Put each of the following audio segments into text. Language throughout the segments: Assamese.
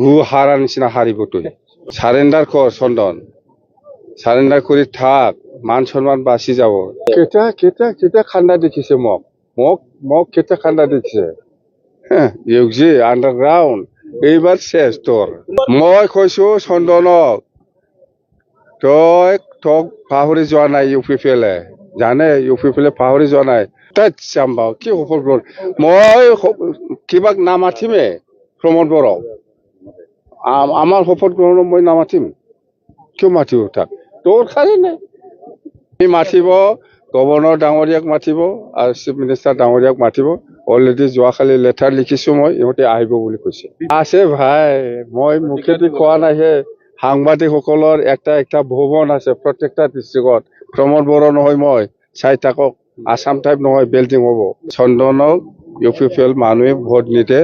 গু হাৰা নিচিনা হাৰিব তই সাৰেণ্ডাৰ কৰ চন্দন সাৰেণ্ডাৰ কৰি থাক মান সন্মান বাচি যাব কেতিয়া খান্দা দেখিছে মোক কেতিয়া খান্দা দেখিছে ইউজি আণ্ডাৰগ্ৰাউণ্ড এইবাৰ শেষ তোৰ মই কৈছো চন্দনক তোক পাহৰি যোৱা নাই ইউ পি পি এলে জানে ইউ পি পি এলে পাহৰি যোৱা নাই তাত যাম বাৰু কি সফল মই কিবাক নামাতিমে প্ৰমোদ বড়োক আমাৰ শপথ গ্ৰহণ মই নামাতিম কিয় মাতিব তাক দৰকাৰেই নাই মাতিব গভৰ্ণৰ ডাঙৰীয়াক মাতিব আৰু চিফ মিনিষ্টাৰ ডাঙৰীয়াক মাতিব অলৰেডি যোৱাকালি লেটাৰ লিখিছো মই ইহঁতে আহিব বুলি কৈছে আছে ভাই মই মুখেদি কোৱা নাইহে সাংবাদিকসকলৰ একটা ভৱন আছে প্ৰত্যেকটা ডিষ্ট্ৰিক্টত প্ৰমোদ বড়ো নহয় মই চাই থাকক আসাম টাইপ নহয় বিল্ডিং হ'ব চন্দনক ইউ পি পি এল মানুহে ভোট নিদে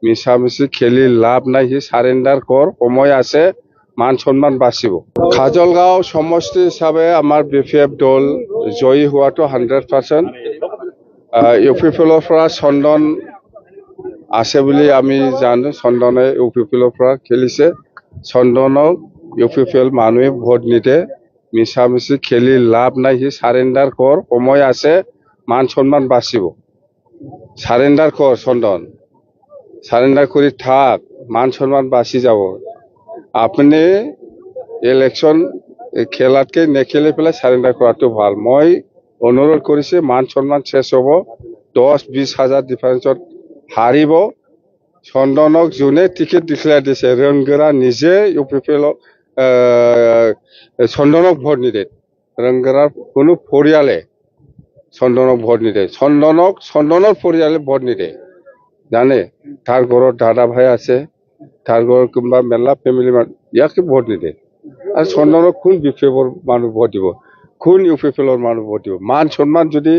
মিছামিছি খেলি লাভ নাই সি সাৰেণ্ডাৰ কৰ সময় আছে মান সন্মান বাচিব খাজলগাঁও সমষ্টি হিচাপে আমাৰ বি পি এফ দল জয়ী হোৱাটো 100%। ইউ পি পি এলৰ পৰা চন্দন আছে বুলি আমি জানো চন্দনে ইউ পি পি এলৰ পৰা খেলিছে চন্দনক ইউ পি পি এল মানুহে ভোট নিদে মিছামিছি খেলি লাভ নাই সি সাৰেণ্ডাৰ কৰ সময় আছে মান সন্মান বাচিব সাৰেণ্ডাৰ কৰ চন্দন সারেন্ডার করে থাক মান সম্মান বাঁচি যাব আপনি ইলেকশন খেলাতকে নেখেলে পেলাই সারেন্ডার করাটো ভাল মই অনুরোধ করেছি মান সম্মান শেষ হব 10-20 হাজার ডিফারেন্সত হারিব চন্দনক যোনে টিকেট ডিক্লেয়ার দিছে রংগেরা নিজে ইউ পি পি এল চন্দনক ভোট নিদে রংগেরার কোনো পরিয়ালে চন্দনক ভোট নিদে চন্দনৰ পৰিয়ালে ভোট নিদে জানে তাৰ ঘৰত দাদা ভাই আছে তাৰ ঘৰত কোনোবা মেলা ফেমিলি ইয়াকে ভোট নিদে আৰু চন্দনক কোন বি পি এফৰ মানুহ ভোট দিব কোন ইউ পি পি এলৰ মানুহ ভোট দিব মান সন্মান যদি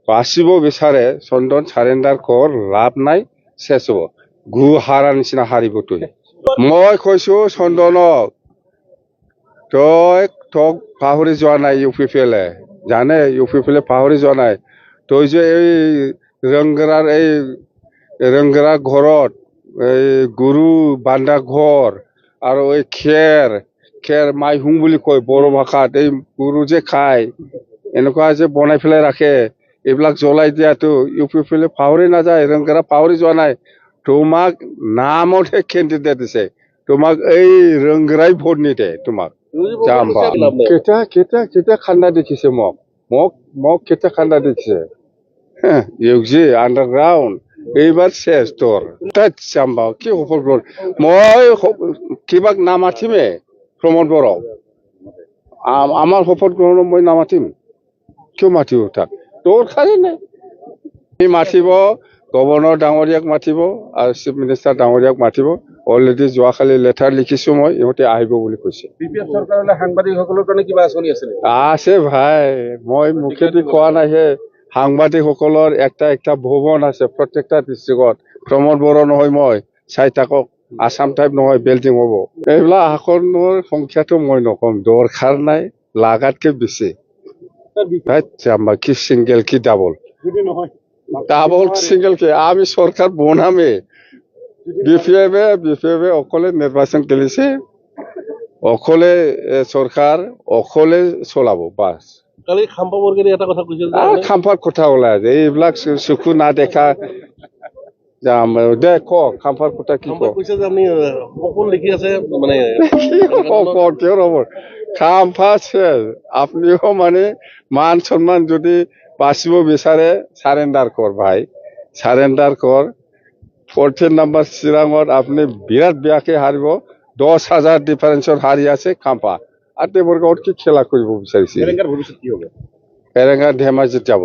বাচিব বিচাৰে চন্দন সাৰেণ্ডাৰ কৰ লাভ নাই শেষ হ'ব গু হাৰা নিচিনা হাৰিব তই মই কৈছো চন্দনক তোক পাহৰি যোৱা নাই ইউ পি পি এলে জানে ইউ পি পি এলে পাহৰি যোৱা নাই তই যে এই ৰংগেৰা ঘৰত এই গৰু বান্ধা ঘৰ আৰু এই খেৰ মাইহুং বুলি কয় বড়ো ভাষাত এই গৰু যে খায় এনেকুৱা যে বনাই পেলাই ৰাখে এইবিলাক জ্বলাই দিয়াটো ইউ পি পি এলে পাহৰি নাযায় ৰংগেৰা পাহৰি যোৱা নাই তোমাক নামতহে কেণ্ডিডেট দিছে তোমাক এই ৰংগেৰাই ভোট নিদে তোমাক যাম কেতিয়া খান্দা দেখিছে মোক কেতিয়া খান্দা দেখিছে ইউজি আণ্ডাৰগ্ৰাউণ্ড এইবাৰ শেষ তোৰ তাত যাম বাৰু কি সফল মই কিবাক নামাতিমে প্ৰমোদ বড়োক আমাৰ শপথ গ্ৰহণ মই নামাতিম কিয় মাতিব তাক দৰকাৰেই নাই মাতিব গভৰ্ণৰ ডাঙৰীয়াক মাতিব আৰু চিফ মিনিষ্টাৰ ডাঙৰীয়াক মাতিব অলৰেডি যোৱাকালি লেটাৰ লিখিছো মই ইহঁতে আহিব বুলি কৈছে সাংবাদিকসকলৰ কাৰণে কিবা আঁচনি আছে ভাই মই মুখেদি কোৱা নাইহে সাংবাদিকসকলৰ একটা ভৱন আছে প্ৰত্যেকটা ডিষ্ট্ৰিক্টত প্ৰমোদ বড়ো নহয় মই চাই থাকক আসাম টাইপ নহয় বিল্ডিং হ'ব এইবিলাক আসনৰ সংখ্যাটো মই নকম দৰকাৰ নাই লাগাতকে বেছি কি সিঙ্গেল কি ডাবল সিঙ্গেল কি আমি সরকার বনামে বিপিএফে অকলে নির্বাচন খেলিছে অকলে সরকার অকলে চলাব বাস খাম্পাৰ কথা ওলাই আছে এইবিলাক চকু না দেখা যাম দে ক খাম্পাৰ কথা কি কিয় ৰব খাম্পা আপনিও মানে মান সন্মান যদি বাচিব বিচাৰে সাৰেণ্ডাৰ কৰ ভাই সাৰেণ্ডাৰ কৰ 14 নম্বৰ চিৰাঙত আপুনি বিৰাট বেয়াকে হাৰিব 10,000 ডিফাৰেন্সত হাৰি আছে খাম্পা আৰু তেওঁলোকৰ কি খেলা কৰিব বিচাৰিছে এৰেঙা ধেমাজিত যাব